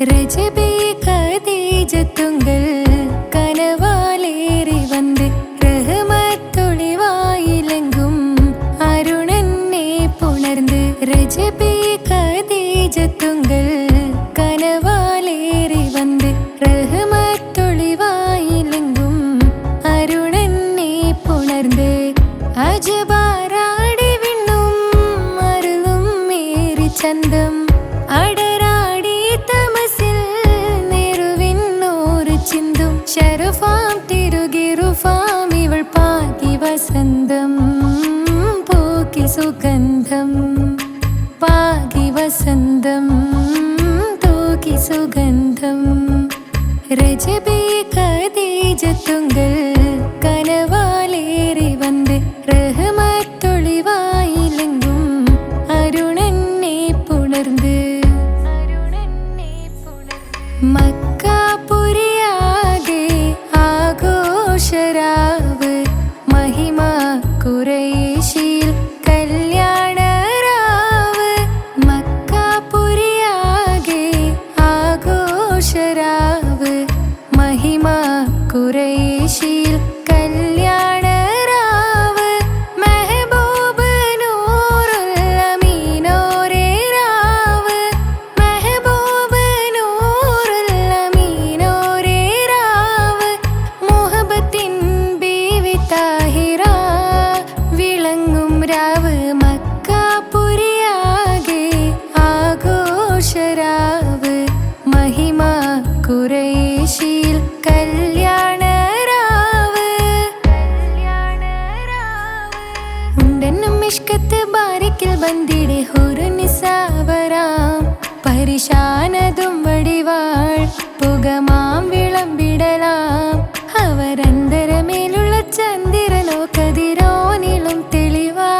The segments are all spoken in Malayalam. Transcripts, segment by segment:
രജബേ ഖദീജത്തുങ്കൾ കനവാലേറി വന്ന് റഹ്മത്തൊളിവായിലെങ്കും അരുണനെ പുണർന്ന് രജബേ ഖദീജത്തുങ്കൾ കനവാലേറി വന്ന് റഹ്മത്തൊളിവായിലെങ്കും അരുണനെ പുണർന്ന് അജബാറാടി വിണ്ണും അരുളും മേറി ചന്തം അടരാടി തമസിൽ നെരുവിന്നോറ് ചിന്തും ശരഫാം തിരുകിറുഫാം ഇവൾ പാകി വസന്തം പൂക്കി സുഗന്ധം പാകി വസന്തം തൂക്കി സുഗന്ധം രജബേ ഖദീജത്തുങ്കൾ കനവാലേറി വന്ന് റഹ്മത്തൊളിവായിലെങ്കും അരുണനെ പുണർന്ന് മക്കാപുരിയാകെ ആഘോഷരാവ് മഹിമ ഖുറൈശിൽ കല്യാണരാവ് മക്കാപുരിയാകെ ആഘോഷരാവ് മഹിമ ഖുറൈശിൽ കല്യാണരാവ് മെഹബൂബ് നൂറുൽ അമീനോരേ രാവ് മെഹബൂബ് നൂറുൽ അമീനോരേ രാവ് മുഹബത്തിൻ ബീവി താഹിറ വിളങ്ങും രാവ് മക്കാപുരിയാകെ ആഘോഷരാവ് മഹിമ ഖുറൈശിൽ കല്യാണരാവ് ഉണ്ടെന്നും മിഷ്കത്ത് ബാരിക്കിൽ ബന്ദിടെ ഹുറുനിസാവരാം പരിശാനതും വടിവാൾ പുകമാം വിളമ്പിടലാം അവരന്തരമേലുള്ള ചന്ദ്രനോ കതിരോനിലും തെളിവാ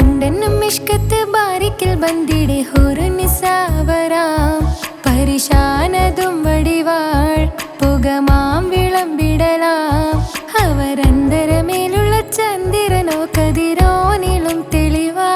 ഉണ്ടെന്നും മിഷ്കത്ത് ബാരിക്കിൽ ബന്ദിടെ ഹുറുനിസാവരാം പരിശാനതും വടിവാൾ പുകമാം വിളമ്പിടലാം അവരന്തരമേലുള്ള ചന്ദ്രനോ കതിരോനിലും തെളിവാ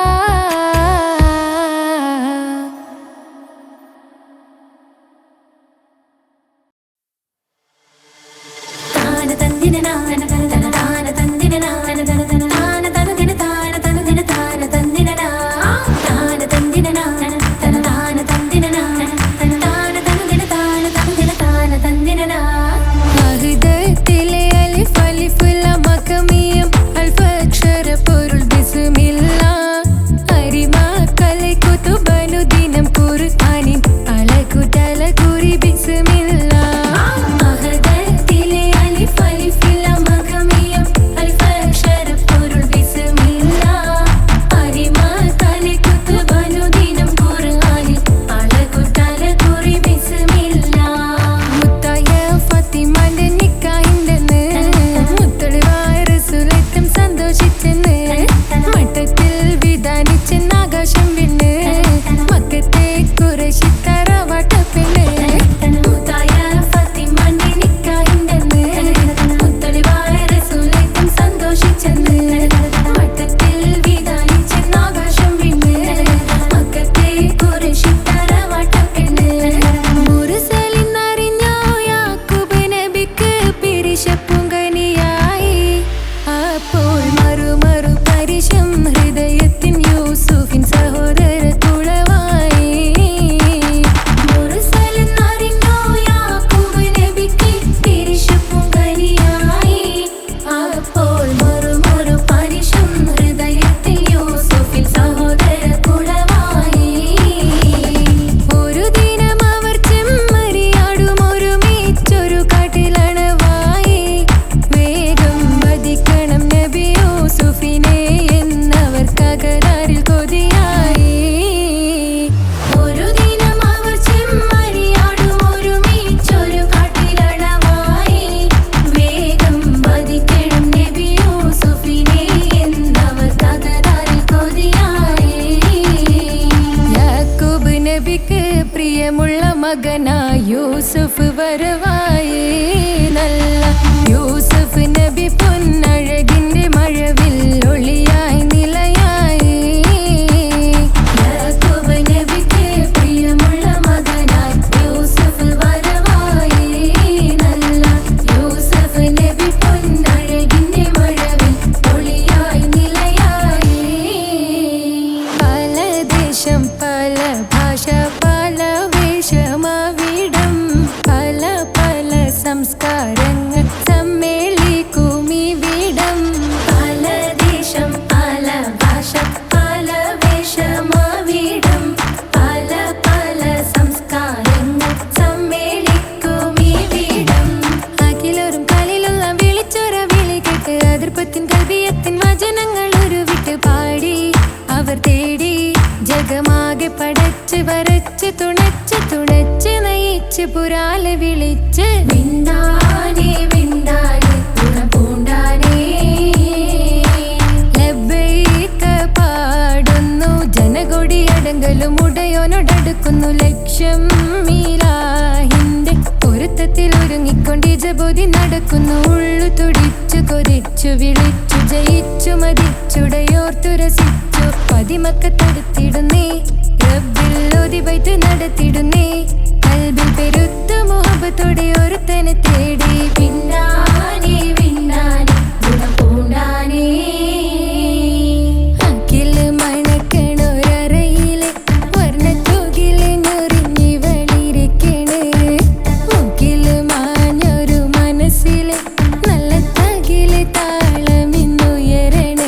മഹ്ദത്തിലെ അലിഫ് അലിഫ് ലം മഖമിയം അൽഫക്ഷര പൊരുൾ ബിസ്മില്ലാഹ് അരിമാക്കലെ കുതുബനുദിനം ഖുർആനിൻ അലകുതല കുറി ബിസ്മില്ലാഹ് മഹ്ദത്തിലെ അലിഫ് അലിഫ് ലം മഖമിയം അൽഫക്ഷര പൊരുൾ ബിസ്മില്ലാഹ് അരിമാക്കലെ കുതുബനുദിനം ഖുർആനിൻ അലകുതല കുറി ബിസ്മില്ലാഹ് മുത്തായ ഫാത്തിമാന്റെ നിക്കാഹിന്റെന്ന് മുത്തളിവായ റസൂലേറ്റം സന്തോഷിച്ചെന്ന് മട്ടത്തിൽ വിധാനിച്ചെന്ന് ആകാശം വിണ്ണ് മക്കത്തെ ഖുറൈശി തറവാട്ടപ്പെണ്ണ് മുത്തായ ഫാത്തിമാന്റെ നിക്കാഹിന്റെന്ന് മുത്തളിവായ റസൂലേറ്റം സന്തോഷിച്ചെന്ന് മട്ടത്തിൽ വിധാനിച്ചെന്ന് ആകാശം വിണ്ണ് മക്കത്തെ ഖുറൈശി തറവാട്ടപ്പെണ്ണ് മുർസലിന്നറിഞ്ഞോ യാക്കൂബ് നബിക്ക് പിരിശപ്പുങ്കനിയായി അപ്പോൾ മറു പരിശം ഹൃദയത്തിൻ യൂസുഫിൻ സഹോദര കുളവായി മുർസലിന്നറിഞ്ഞോ യാക്കൂബ് നബിക്ക് പിരിശപ്പുങ്കനിയായി അപ്പോൾ മറു പരിശം ഹൃദയത്തിൻ യൂസുഫിൻ സഹോദര കുളവായി ഒരു ദിനം അവർ ചെമ്മരിയാടും ഒരുമിച്ചൊരു കാട്ടിലണവായി വേഗം വധിക്കണം നബി യൂസുഫിനെ എന്നവർ കകരാറിൽ കൊതിയായി ഒരു ദിനം അവർ ചെമ്മരിയാടും ഒരുമിച്ചൊരു കാട്ടിലണവായി വേഗം വധിക്കണം നബി യൂസുഫിനെ എന്നവർ കകരാറിൽ കൊതിയായി യാക്കൂബ് നബിക്ക് പ്രിയമുള്ള മകനായ യൂസുഫ് വരവായി നല്ല യൂസുഫ് നബി പൊന്നഴകിന്റെ മഴവിൽ ഒളിയായി നിലയായി യാക്കൂബ് തുണച്ച് നയിച്ച് പുരാലെ വിളിച്ച് വിണ്ടാനേ വിണ്ടാനേ പൂണ്ടാനേ ലബ്ബൈക പാടുന്നു ജനകൊടിയടങ്കലും ഉടയോനോടടുക്കുന്നു ലക്ഷ്യം മീലാഹിന്റെ പൊരുത്തത്തിൽ ഒരുങ്ങിക്കൊണ്ട് ജബോധി നടക്കുന്നു ഉള്ളു തുടിച്ചു കൊതിച്ചു വിളിച്ചു ജയിച്ചു മതിച്ചുടയോർത്തു രസിച്ചു പതിമക്കത്തടുത്തിടുന്നേ റബ്ബിൽ ഓതിബൈത്ത് നടത്തിടുന്നേ കൽബിൽ പെരുത്ത മുഹബത്തോടെ ഒരുത്തനെ തേടി പിന്നാനേ പിന്നാനേ ഗുണം പൂണ്ടാനേ അക്കില് മണക്കണൊരറയിലെ വർണ്ണത്തൂകില് ഞൊറിഞ്ഞി വളിരിക്കണ് മുക്കില് മാഞ്ഞൊരു മനസ്സില് നല്ല തകില് താളമിന്നുയരണ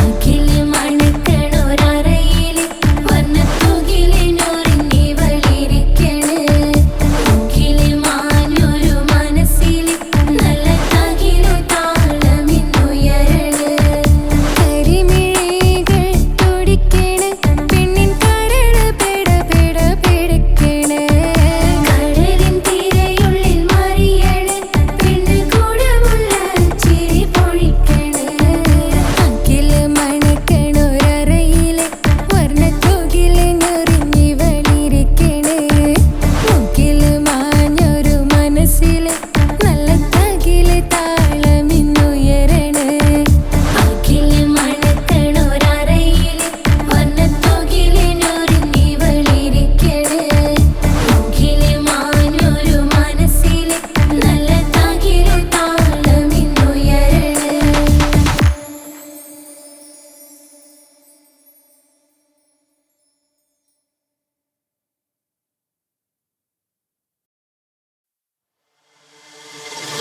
അക്കില് മണക്കണൊരറയിലെ വർണ്ണത്തൂകില് ഞൊറിഞ്ഞി വളിരിക്കണ് മുക്കില് മാഞ്ഞൊരു മനസ്സില് നല്ല തകില് താളമിന്നുയരണ കരിമിഴികൾ തുടിക്കണ് പെണ്ണിൻ കരള് പെട പെട പെടക്കണ് കടലിൻ തിരയുള്ളിൽ മറിയണ് പെണ്ണ് കൂടമുള്ള ചിരി പൊഴിക്കണ് അക്കില് മണക്കണൊരറയിലെ വർണ്ണത്തൂകില് ഞൊറിഞ്ഞി വളിരിക്കണ് മുക്കില് മാഞ്ഞൊരു മനസ്സില് നല്ല തകില് താളമിന്നുയരണ അക്കില് മണക്കണൊരറയിലെ വർണ്ണത്തൂകില് ഞൊറിഞ്ഞി വളിരിക്കണ് മുക്കില് മാഞ്ഞൊരു മനസ്സില് നല്ല തകില് താളമിന്നുയരണ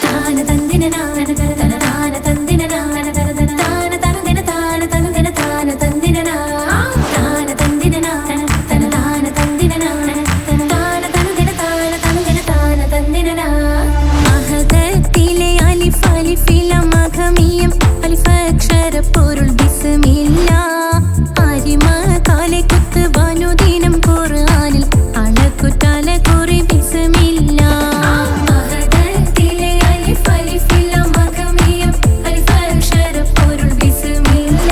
താന തന്ദിന നാന തന താന തന്ദിന നാന തന താന തന്ദിന താന തന്ദിന താന തന്ദിന താന തന്ദിന നാന തന താന തന്ദിന നാന തന താന തന്ദിന താന തന്ദിന താന തന്ദിന മഹദത്തിലെ അലിഫ് അലിഫില മഖമിയം അലിഫ് അക്ഷര പൊരുൾ ബിസ്മില്ല ആരിമ കാലെ കുത്ത് വനുദിനം ഖുർആനിൽ അളക്കുതല കുറി ബിസ്മില്ല മഹദത്തിലെ അലിഫ് അലിഫില മഖമിയം അലിഫ് അക്ഷര പൊരുൾ ബിസ്മില്ല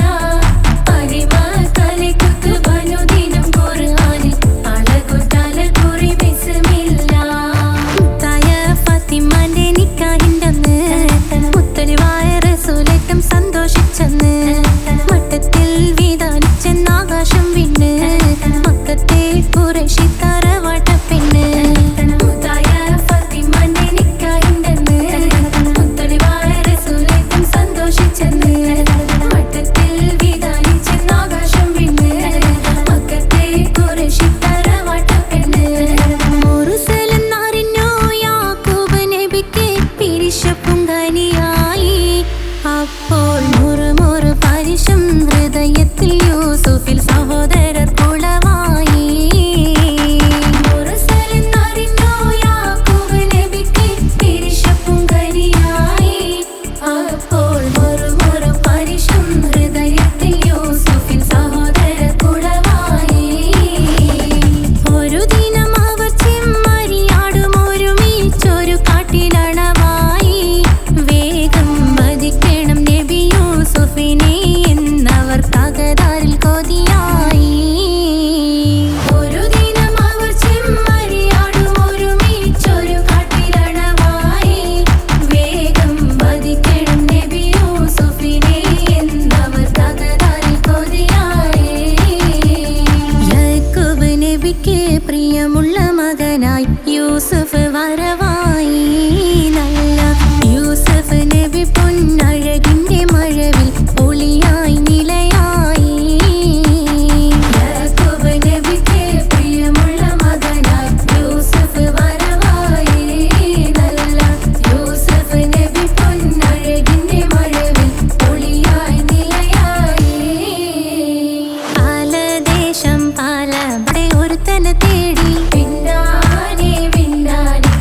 ആരിമ കാലെ കുത്ത് വനുദിനം ഖുർആനിൽ അളക്കുതല കുറി ബിസ്മില്ല മുത്തായ ഫാത്തിമാന്റെ നിക്കാഹിന്റന്ന് മുത്തലിവായ റസൂലേറ്റം സന്തോഷിച്ചെന്ന് മട്ടത്തിൽ വീതാനിച്ചെന്നാകാശം വിണ്ണ് മക്കത്തെ ഖുറൈശി തറവാട്ടപ്പെണ്ണ് മുത്തായ ഫാത്തിമാന്റെ നിക്കാഹിന്റന്ന് മുത്തലിവായ റസൂലേറ്റം സന്തോഷിച്ചെന്ന് മട്ടത്തിൽ വീതാനിച്ചെന്നാകാശം വിണ്ണ് മക്കത്തെ ഖുറൈശി തറവാട്ടപ്പെണ്ണ് മുർസലെന്നറിഞ്ഞു യാക്കൂബ് നബിക്ക് പിരിശപ്പുങ്കനിയായി അപ്പോൾ മുറുമുറു പരിശം ഹൃദയത്തിൽ യൂസുഫിൽ സഹോദരർ കുളവായി മുർസലെന്നറിഞ്ഞു യാക്കൂബ് നബിക്ക് പിരിശപ്പുങ്കനിയായി അപ്പോൾ മുറുമുറു പരിശം ഹൃദയത്തിൽ യൂസുഫിൽ സഹോദരർ കുളവായി ഒരു ദിനം അവർ ചെമ്മരിയാടും ഒരുമിച്ചൊരു കാട്ടിലണവായി വേഗം വധിക്കണം നബി യൂസുഫിനെ എന്നവർ തകരാറിൽ കൊതിയായി ഒരു ദിനം അവർ ചെമ്മരിയാടും ഒരുമിച്ചൊരു കാട്ടിലണവായി വേഗം വധിക്കണം നബി യൂസുഫിനെ എന്നവർ തകരാറിൽ കൊതിയായി യാക്കൂബ് നബിക്ക് പ്രിയമുള്ള മകനായി യൂസുഫ് വരവായി നല്ല യൂസുഫ് നബി പൊന്നഴകിന്റെ മഴവിൽ ഒളിയായി നിലയായി യാക്കൂബ് നബിക്ക് പ്രിയമുള്ള മകനായി യൂസുഫ് വരവായി നല്ല യൂസുഫ് നബി പൊന്നഴകിന്റെ മഴവിൽ ഒളിയായി നിലയായി പാലദേശം പാല ഒരുത്തനെ തേടി പിന്നാനേ പിന്നാനേ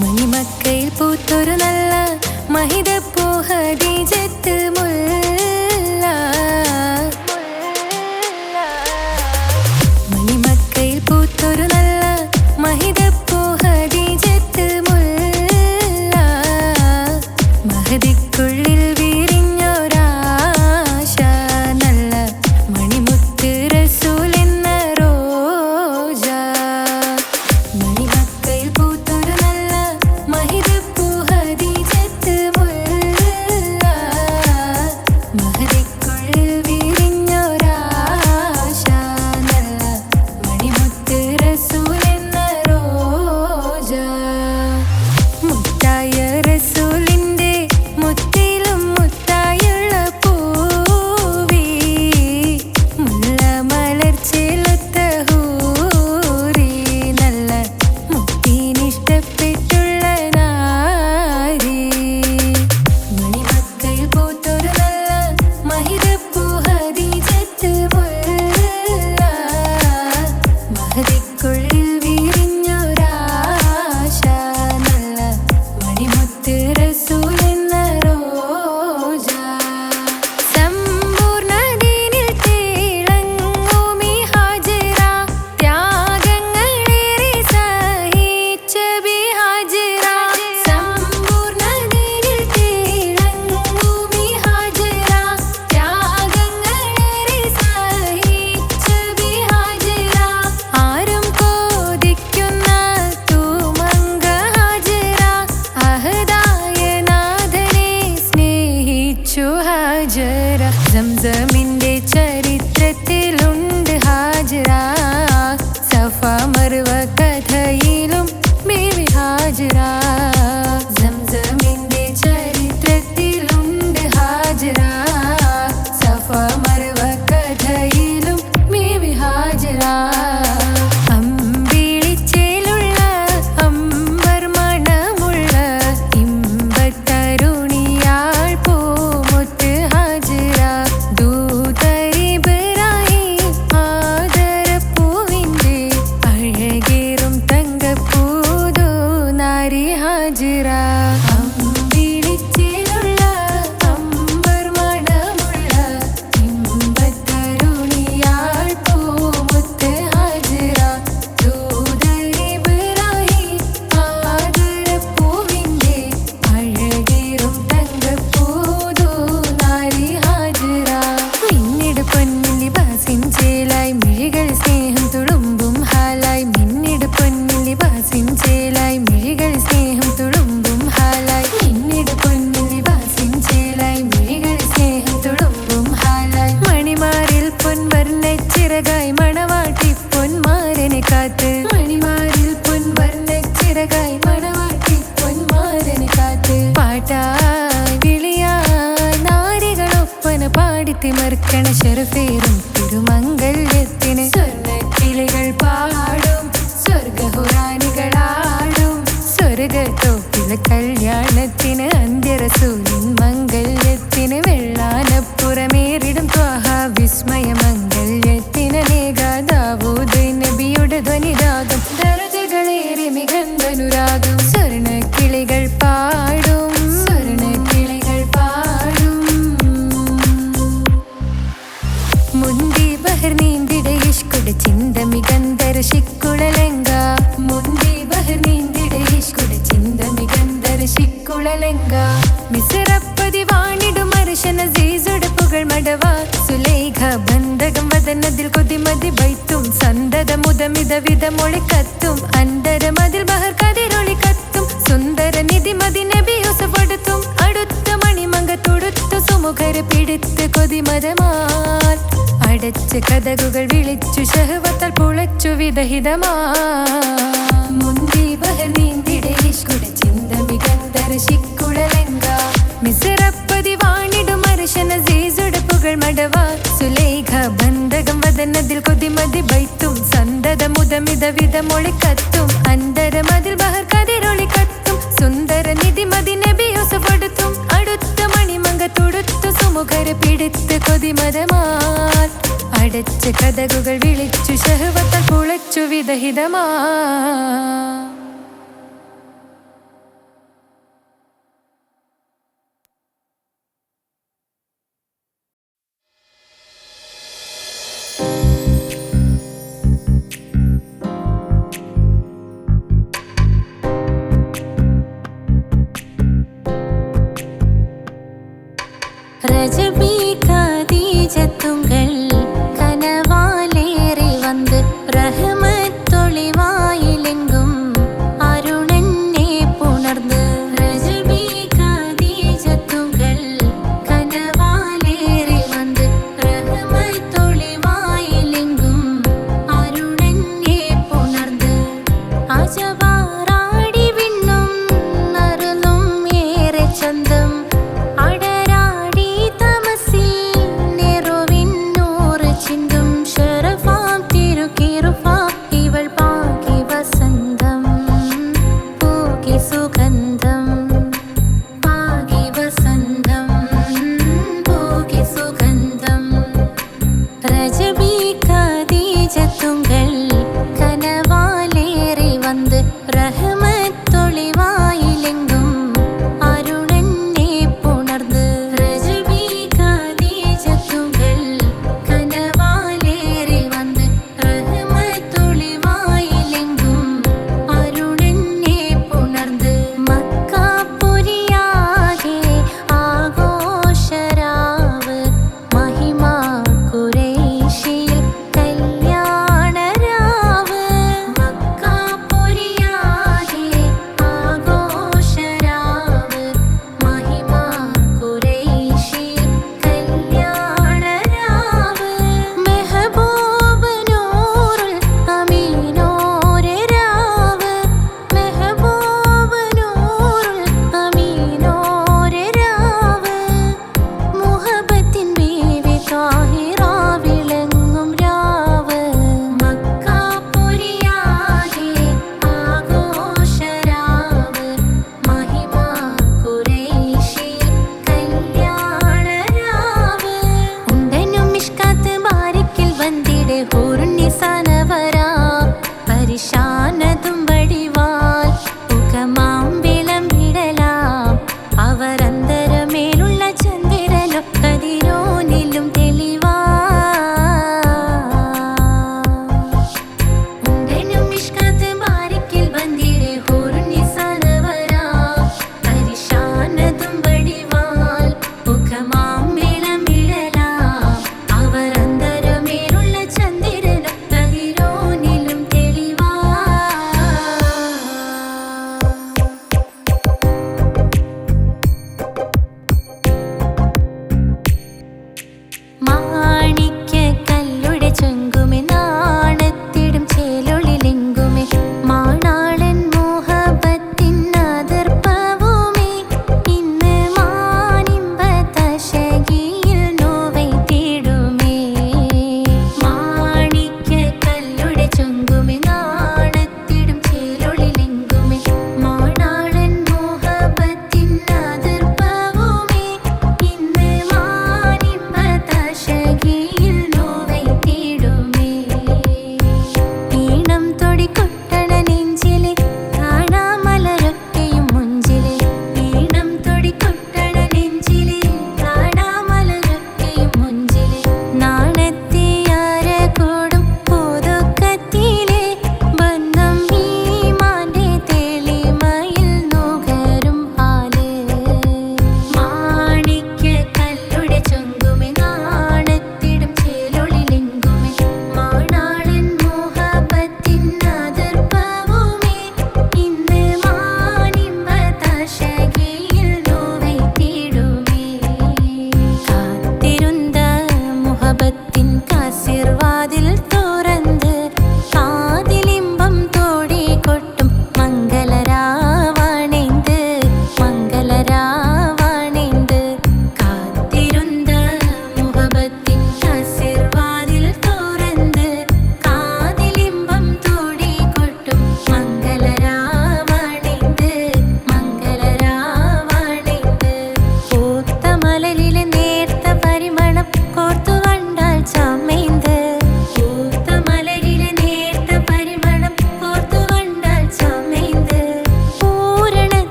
മണിമക്കയിൽ പൂത്തൊരു നല്ല മഹിതപ്പൂ ഹദീജത്ത് മുല്ല. മണിമക്കയിൽ പൂത്തൊരു നല്ല മഹിതപ്പൂ ഹദീജത്ത് മുല്ല. മഹദിക്കുള്ളിൽ വിരിഞ്ഞൊരാശ നല്ല മണിമുത്ത് റസൂൽ എന്ന റോജ. മണിമക്കയിൽ പൂത്തൊരു നല്ല മഹിതപ്പൂ ഹദീജത്ത് തിമർക്കണ ശരഫേറും തിരുമംഗല്യത്തിന് സ്വർണ്ണക്കിളികൾ പാടും സ്വർഗഹുറാനികളാടും സ്വർഗത്തോപ്പിലെ കല്യാണത്തിന് അന്ത്യറസൂലിൻ മംഗല്യത്തിന് വെള്ളാനപ്പുറമേറിടും ത്വാഹ വിസ്മയ മംഗല്യത്തിന് ദാവൂദ് നബിയുടെ ധ്വനിരാഗം ദരജകളേറി മികന്ധനുരാഗം സ്വർണ്ണക്കിളികൾ പാടും ചിന്തമികന്തരശിക്കുളലങ്ക മുന്തി ബഹർ നീന്തിട ഇഷ്കുട ചിന്തമികന്തരശിക്കുളലങ്ക മിസറപ്പതി വാണിടും അർശന സീസുട പുകൾ മടവ സുലൈഖ ബന്ധകം വദനതിൽ കൊതിമതി ബൈത്തും സന്തത മുതമിത വിധമൊളി കത്തും അന്തരമതിൽ ബഹർ കതിരൊളി കത്തും സുന്ദര നിധിമതി നബി യൂസഫടുത്തും അടുത്ത മണിമങ്ക തൊടുത്തു സുമുഖര പിടിത്ത് കൊതിമതമാൽ അടച്ച് കഥകുകൾ വിളിച്ചു ശഹവത്താൽ പുളച്ചു വിദഹിതമാ മുന്തി ബഹർ നീന്തിട ഇഷ്കുട ചിന്തമികന്തരശിക്കുളലങ്ക മിസറപ്പതി വാണിടും അർശന സീസുട പുകൾ മടവ സുലൈഖ ബന്ധകം വദനതിൽ കൊതിമതി ബൈത്തും സന്തത മുതമിത വിധമൊളി കത്തും അന്തരമതിൽ ബഹർ കതിരൊളി കത്തും സുന്ദര നിധിമതി നബി യൂസഫടുത്തും അടുത്ത മണിമങ്ക തൊടുത്തു സുമുഖര പിടിത്ത് കൊതിമതമാൽ അടച്ച് കഥകുകൾ വിളിച്ചു ശഹവത്താൽ പുളച്ചു വിദഹിതമാ ரஜபி கதீஜத்துங்கள் கனவாலேறி வந்து ரஹமத்தொளிவாயிலெங்கும் அருணன்னே புணர்ந்து ரஜபி கதீஜத்துங்கள் கனவாலேறி வந்து ரஹமத்தொளிவாயிலெங்கும் அருணன்னே புணர்ந்து அஜவாராடி விண்ணும் அருளும் ஏറെ ചന്തം അടരാടി തമസി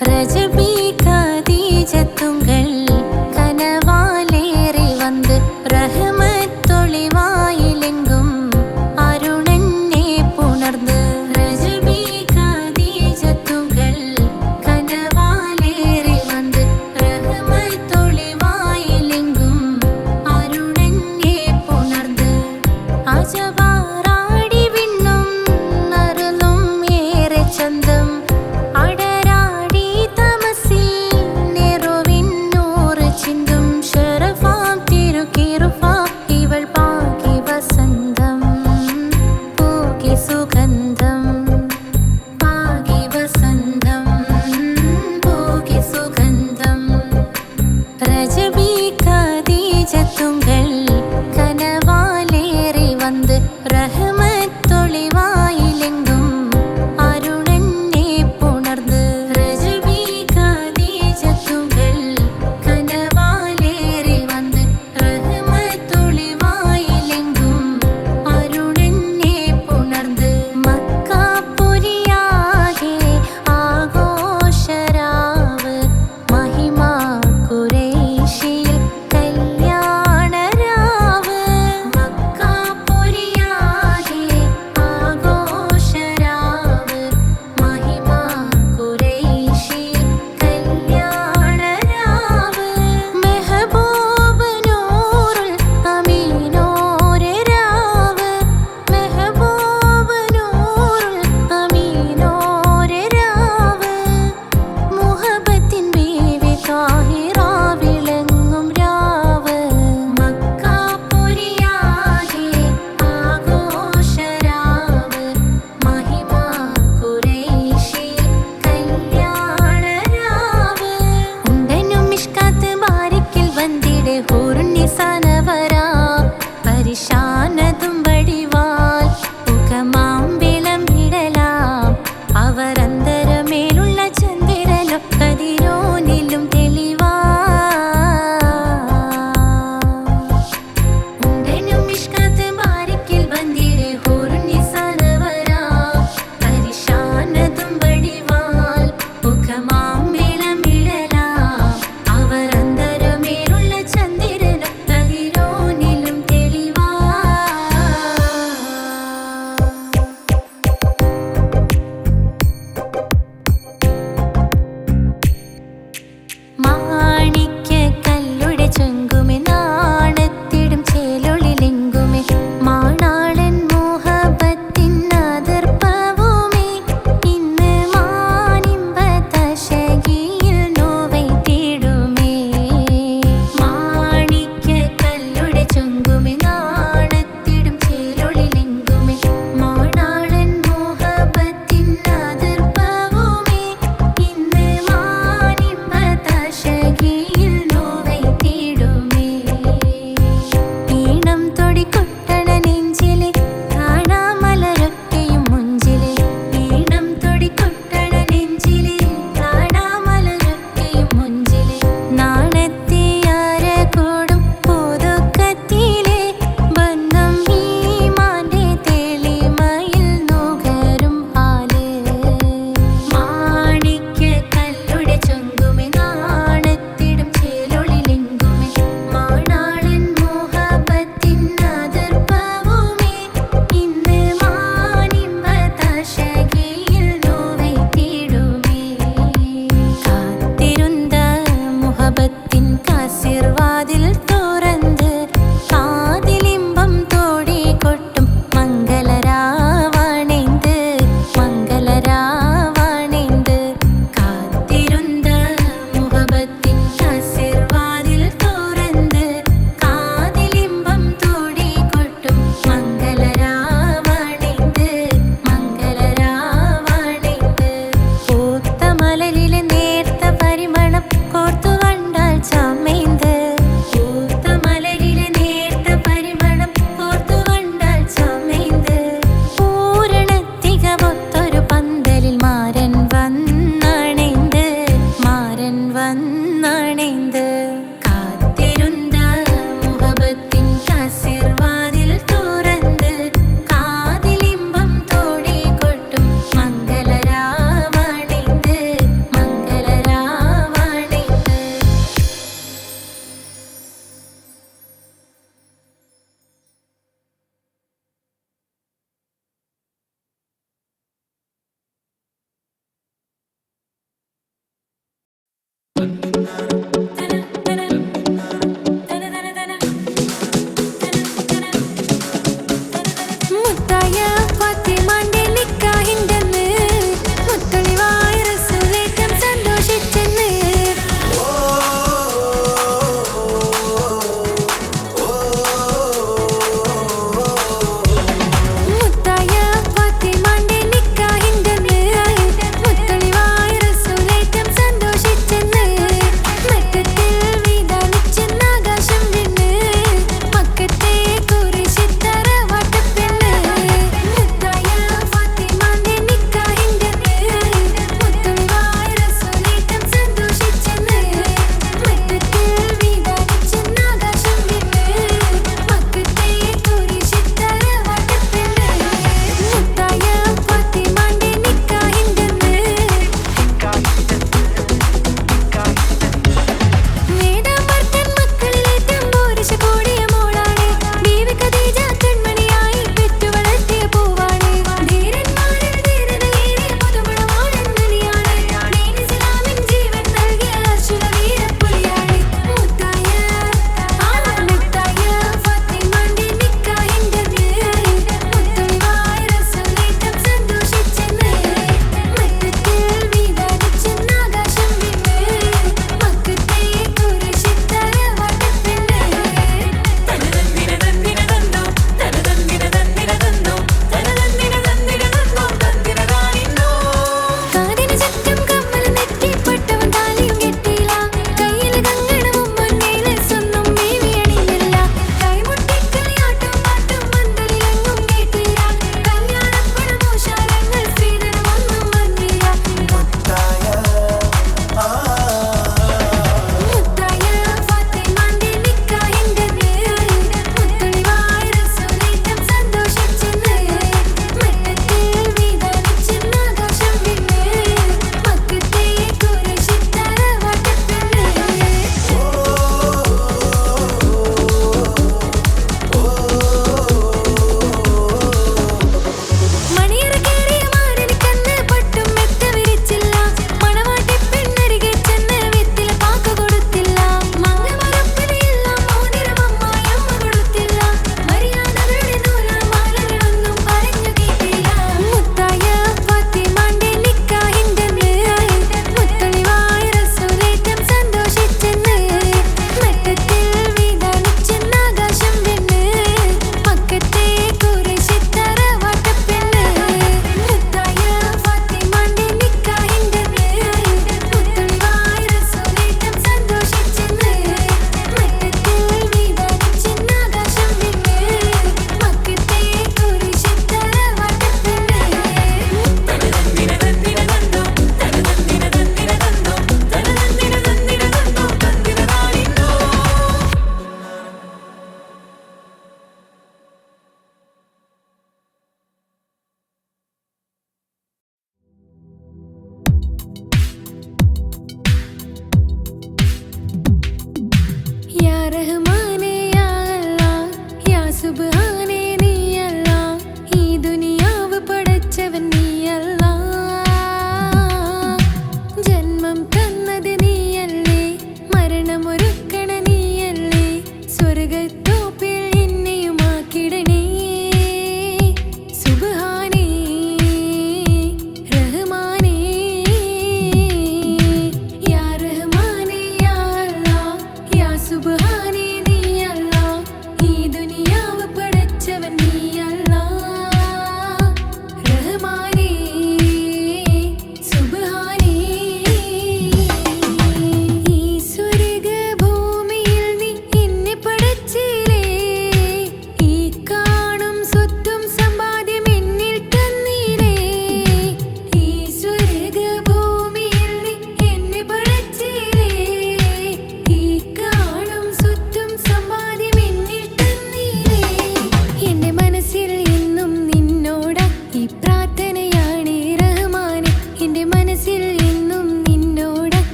രജബി ഖദീജത്തുങ്കൾ കനവാലേറി വന്ന് റഹ്മത്തൊളിവായിലെങ്കും അരുണനെ പുണർന്ന് രജബി ഖദീജത്തുങ്കൾ കനവാലേറി വന്ന് റഹ്മത്തൊളിവായിലെങ്കും അരുണനെ പുണർന്ന് അജവാറാടി വിണ്ണും നറുന്നും ഏറെ ചന്തം അടരാടി തമസിൽ നെറുവിന്നു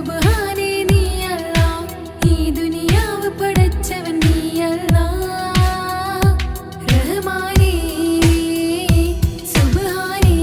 സുബ്ഹാനേ നീ അല്ലാ ഈ ദുനിയാവ് പടച്ചവൻ നീ അല്ലാ റഹ്മാനേ സുബ്ഹാനേ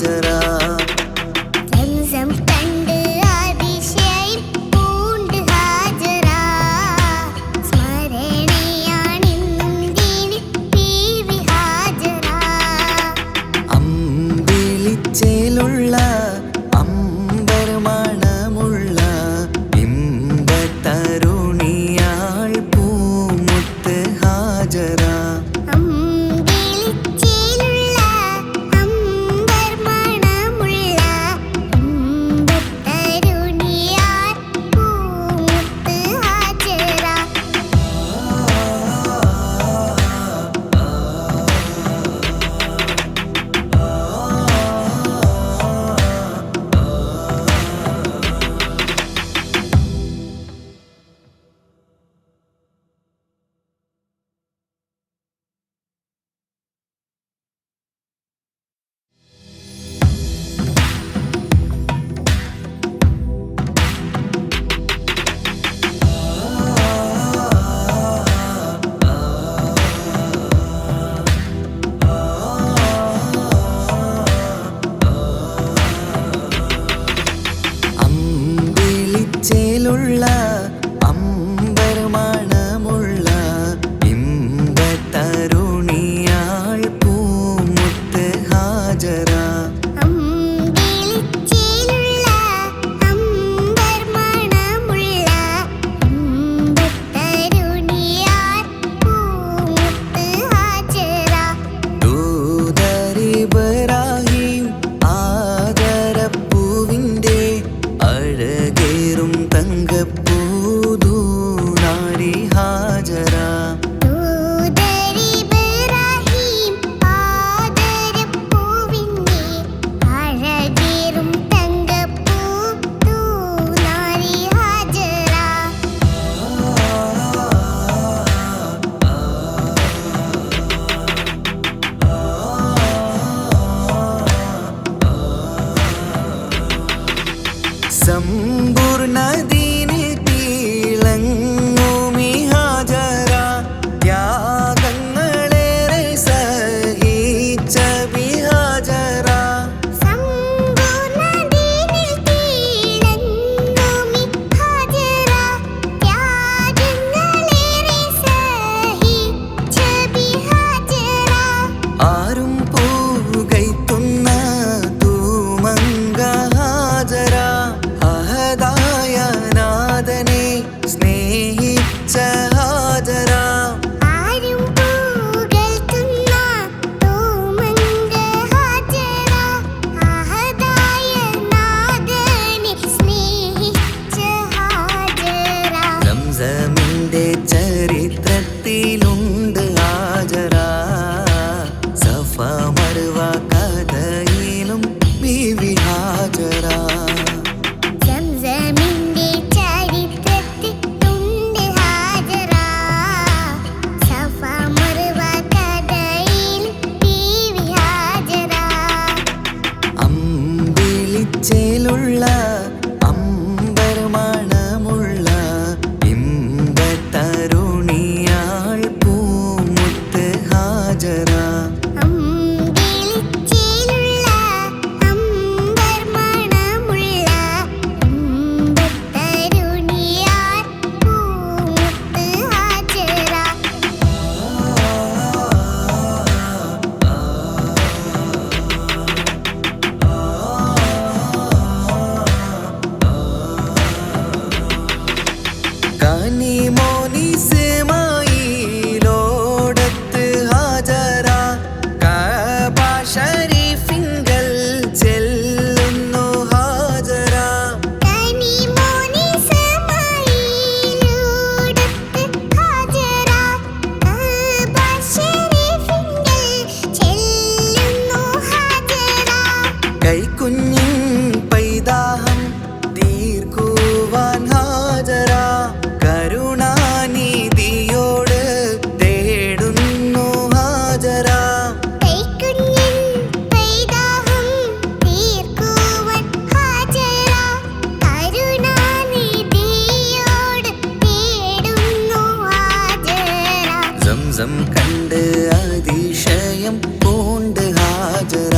ഹാജറ. സംസം കണ്ട് അതിശയം പൂണ്ട് ഹാജറ. സ്മരണയാണെന്നും ദീനി ബീവി ഹാജറ. അമ്പിളിച്ചേലുള്ള അമ്പർ മണമുള്ള ഇമ്പത്തരുണിയാൾ പൂമുത്ത് ഹാജറ. അമ്പിളിച്ചേലുള്ള അമ്പർ മണമുള്ള ഇമ്പത്തരുണിയാൾ പൂമുത്ത് ഹാജറ. അമ്പിളിച്ചേലുള്ള അമ്പർ മണമുള്ള ഇമ്പത്തരുണിയാൾ പൂമുത്ത് ഹാജറ. അമ്പിളിച്ചേലുള്ള അമ്പർ മണമുള്ള ഇമ്പത്തരുണിയാൾ പൂമുത്ത് ഹാജറ. ദൂതരിബ്രാഹിം ആദരപ്പൂവിൻ്റെ അഴകേറും തങ്കപ്പൂതൂനാരി ഹാജറ. ദൂതരിബ്രാഹിം ആദരപ്പൂവിൻ്റെ അഴകേറും തങ്കപ്പൂതൂനാരി ഹാജറ. സമ്പൂർണ്ണദീനിൽ തിളങ്ങുമി ഹാജറ. ത്യാഗങ്ങളേറെ സഹിച്ച ബിഹാജറ. സമ്പൂർണ്ണദീനിൽ തിളങ്ങുമി ഹാജറ. ത്യാഗങ്ങളേറെ സഹിച്ച ബിഹാജറ. ആരും പൂകൈത്തുന്ന തൂമങ്ക ഹാജറ. അഹദായ നാഥനെ സ്നേഹിച്ച ഹാജറ. ആരും പുകഴ്ത്തുന്ന തൂമങ്ക ഹാജറ. അഹദായ നാഥനെ സ്നേഹിച്ച ഹാജറ. സംസമിന്റെ ചരിത്രത്തിലുണ്ട് ഹാജറ. സഫ മർവ കഥയിലും ബീവി ഹാജറ. സംസമിന്റെ ചരിത്രത്തിലുണ്ട് ഹാജറ. സഫ മർവ കഥയിൽ ബീവി ഹാജറ. അമ്പിളിച്ചേലുള്ള അമ്പർ മണമുള്ള ഇമ്പത്തരുണിയാൾ പൂമുത്ത് ഹാജറ. അമ്പിളിച്ചേലുള്ള അമ്പർ മണമുള്ള ഇമ്പത്തരുണിയാൾ പൂമുത്ത് ഹാജറ. കനിമോനിസ്മായിലോടത്ത് ഹാജറ. കഅബ ശരീഫിങ്കൽ ചെല്ലുന്നു ഹാജറ. കനിമോനിസ്മായിലോടത്ത് ഹാജറ. കഅബ ശരീഫിങ്കൽ ചെല്ലുന്നു ഹാജറ. കൈക്കുഞ്ഞിൻ പൈതാഹം തീർക്കുവാൻ ഹാജറ. കരുണാനിധിയോട് തേടുന്നു ഹാജറ. കൈക്കുഞ്ഞിൻ പൈതാഹം തീർക്കുവാൻ ഹാജറ. കരുണാനിധിയോട് തേടുന്നു ഹാജറ. സംസം കണ്ട് അതിശയം പൂണ്ട് ഹാജറ.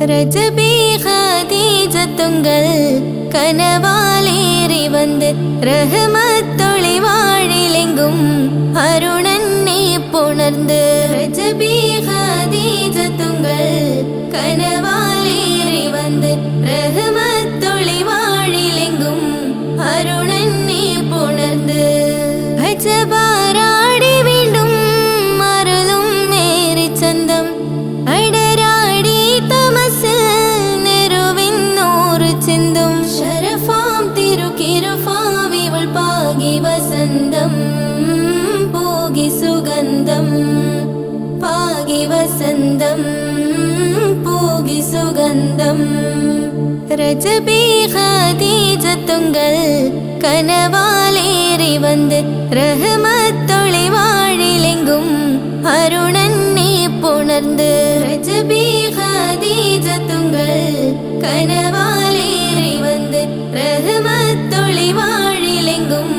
ரஜபி ஹதீஜத்துங்கள் கனவாலேறி வந்து ரஹமத்தொளி வாழிலெங்கும் அருணன்னே புணர்ந்து ரஜபி ஹதீஜத்துங்கள் கனவாலேறி வந்து ரஹமத்தொளி வாழிலெங்கும் அருணன்னே புணர்ந்து அஜபாராடி വീണ്ടും മറലും നേരി ചന്തം അടരാടി തമസിൽ നെരുവിന്നോറ് ചിന്തും ശരഫാം തിരുക്കിരുഫാവിവൾ പാകി വസന്തം പോകി സുഗന്ധം പാകി വസന്തം പോകി സുഗന്ധം രജബി ഖദീജത്തുങ്ങൾ കനവാലേറി വന്ന് റഹ്മത്തൊളി വാഴിലെങ്കും അരുണന്നെ പുണർന്ന് രജബി ഖദീജത്തുങ്ങൾ കനവാലേറി വന്ന് റഹ്മത്തൊളി വാഴിലെങ്കും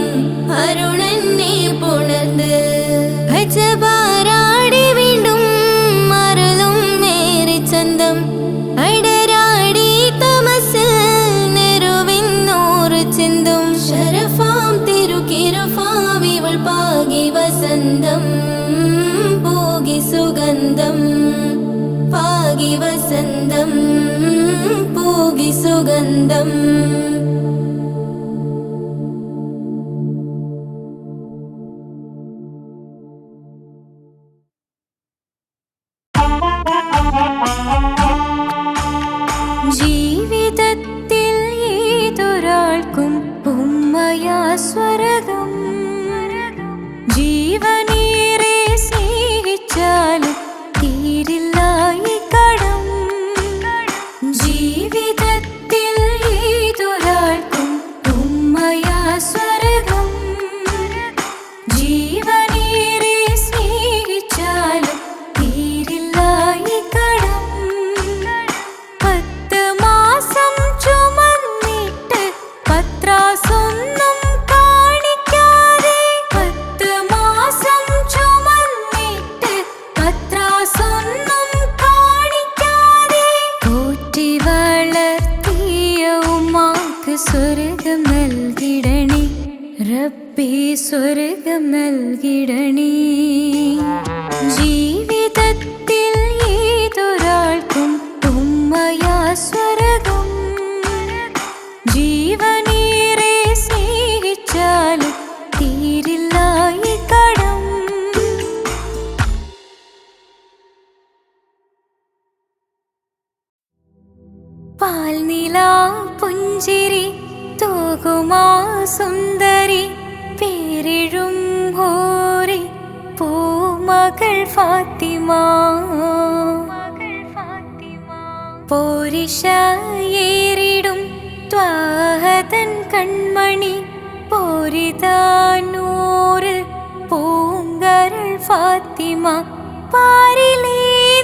അരുണന്നെ പുണർന്ന് അജബാരാടി വീണ്ടും മറലും നേരി ചന്തം അടരാടി തമസിൽ നെരുവിന്നോറ് ചിന്തും ശരഫാം തിരുക്കിരുഫാവിവൾ പാകി വസന്തം പോകി സുഗന്ധം പാകി വസന്തം പോകി സുഗന്ധം ജീവിതത്തിൽ ഏതൊരാൾക്കും ഉമ്മയാ സ്വർഗം ജീവനേറെ സ്നേഹിച്ചാലും തീരില്ല ഈ കടം ജീവിതത്തിൽ ഏതൊരാൾക്കും ഉമ്മയാ സ്വർഗം ജീവനേറെ സ്നേഹിച്ചാലും തീരില്ല ഈ കടം 10 മാസം ചുമന്നിട്ട് പത്രാസൊന്നും കാണിക്കാതെ 10 മാസം ചുമന്നിട്ട് പത്രാസൊന്നും കാണിക്കാതെ പോറ്റി വളർത്തിയ ഉമ്മാക്ക് സ്വർഗം നൽകിടണേ റബ്ബേ സ്വർഗം നൽകിടണേ ജീവിതത്തിൽ ഏതൊരാൾക്കും ഉമ്മയാ സ്വർഗം ജീവനേറെ സ്നേഹിച്ചാലും തീരില്ല ഈ കടം പാൽനിലാ പുഞ്ചിരി തൂകുമാ സുന്ദരി പേരിഴും ഹോറി പൂമകൾ ഫാത്തിമ പോരിശയേറിടും ത്വാഹതൻ കൺമണി പോരിതാനൂറ് പൂങ്കരൾ ഫാത്തിമ പാരിലേ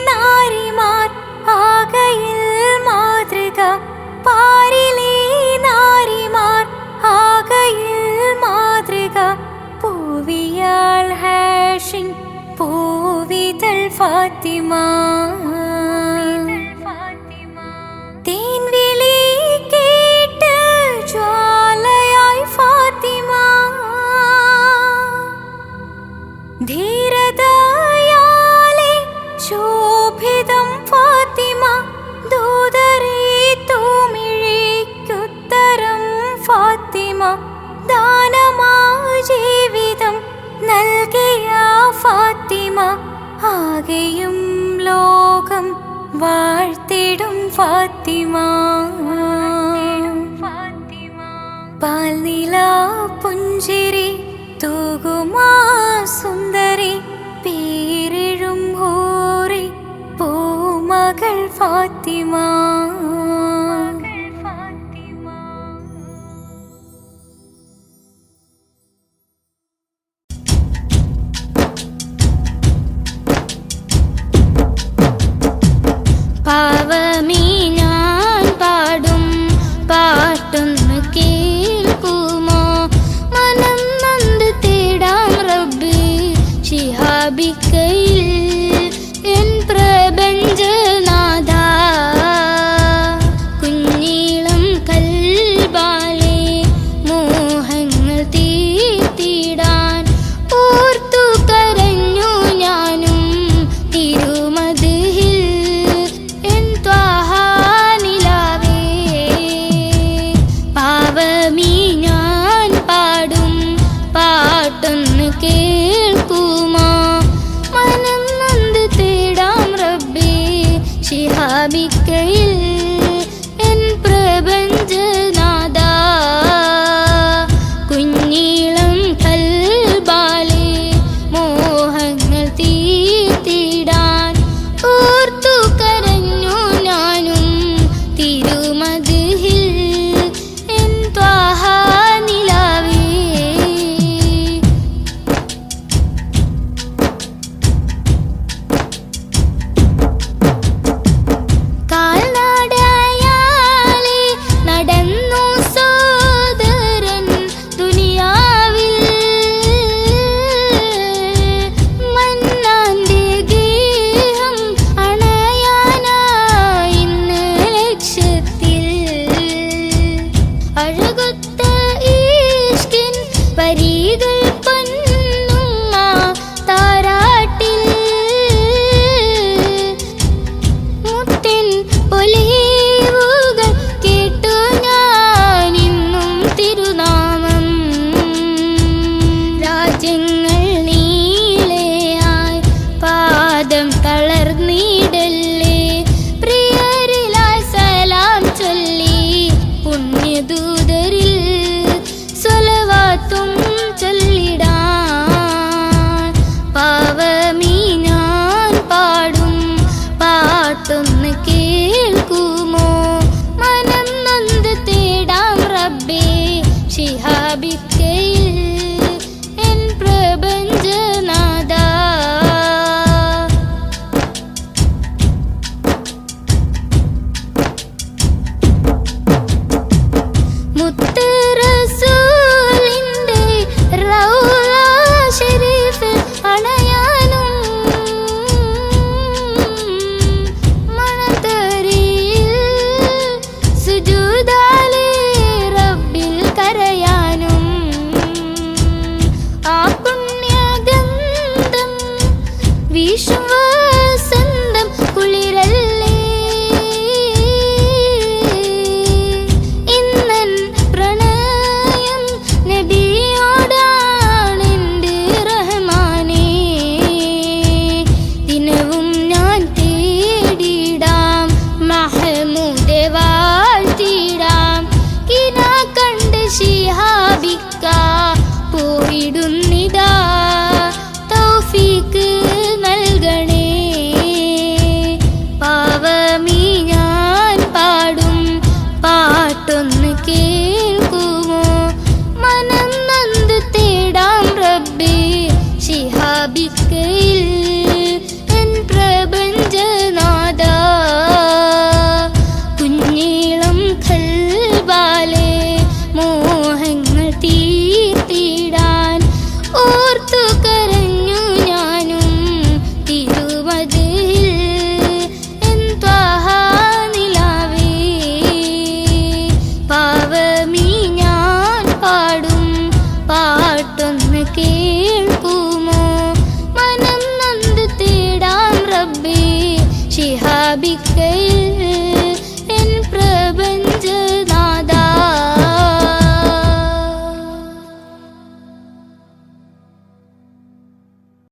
നാരിമാർ ആകയിൽ മാതൃക പാരിലേ നാരിമാർ ആകയിൽ മാതൃക പൂവിയാൾ ഹാഷിൻ പൂവിതൾ ഫാത്തിമ തേൻവിളി കേട്ട് ജ്വാലയായി ഫാത്തിമ ധീരതയാലെ ശോഭിതം ഫാത്തിമ ദൂതരേ തൂമിഴിക്കുത്തരം ഫാത്തിമ ദാനമാ ജീവിതം നൽകിയ ഫാത്തിമ ആകെയും ലോകം വാഴ്ത്തിടും ഫാത്തിമ പാൽനിലാ പുഞ്ചിരി തൂകുമാ സുന്ദരി പേരിഴും ഹൂറി പൂമകൾ ഫാത്തിമ പാവമീ ഞാൻ പാടും പാട്ടൊന്ന് കേൾക്കുമോ മനം നന്ദ് തേടാം റബ്ബി ശിഹാബിക്കയിൽ എൻ പ്രപഞ്ചനാഥ വീശും വസന്തം കുളിരല്ലേ ഇന്നൻ പ്രണയം നബിയോടാണെൻ്റെ റഹ്മാനേ ദിനവും ഞാൻ തേടിടാം മഹമൂദെ വാഴ്ത്തിടാം കിനാ കണ്ട് ശിഹാബിക്ക പോയിടുന്നിതാ തൗഫീക്ക് നൽകണേ പാവമീ ഞാൻ പാടും പാട്ടൊന്ന് കേൾക്കുമോ മനം നൊന്ത് തേടാം റബ്ബേ ശിഹാബിക്കയിൽ എൻ പ്രപഞ്ചനാഥ കുഞ്ഞീളം ഖൽബാലെ മോഹങ്ങൾ തീർത്തിടാൻ ഓർത്തു കരഞ്ഞു ഞാനും തിരുമതിൽ എൻ ത്വാഹ നിലാവേ പാവമീ ഞാൻ പാടും പാട്ടൊന്ന് കേൾക്കുമോ മനം നൊന്ത് തേടാം റബ്ബേ ശിഹാബിക്കയിൽ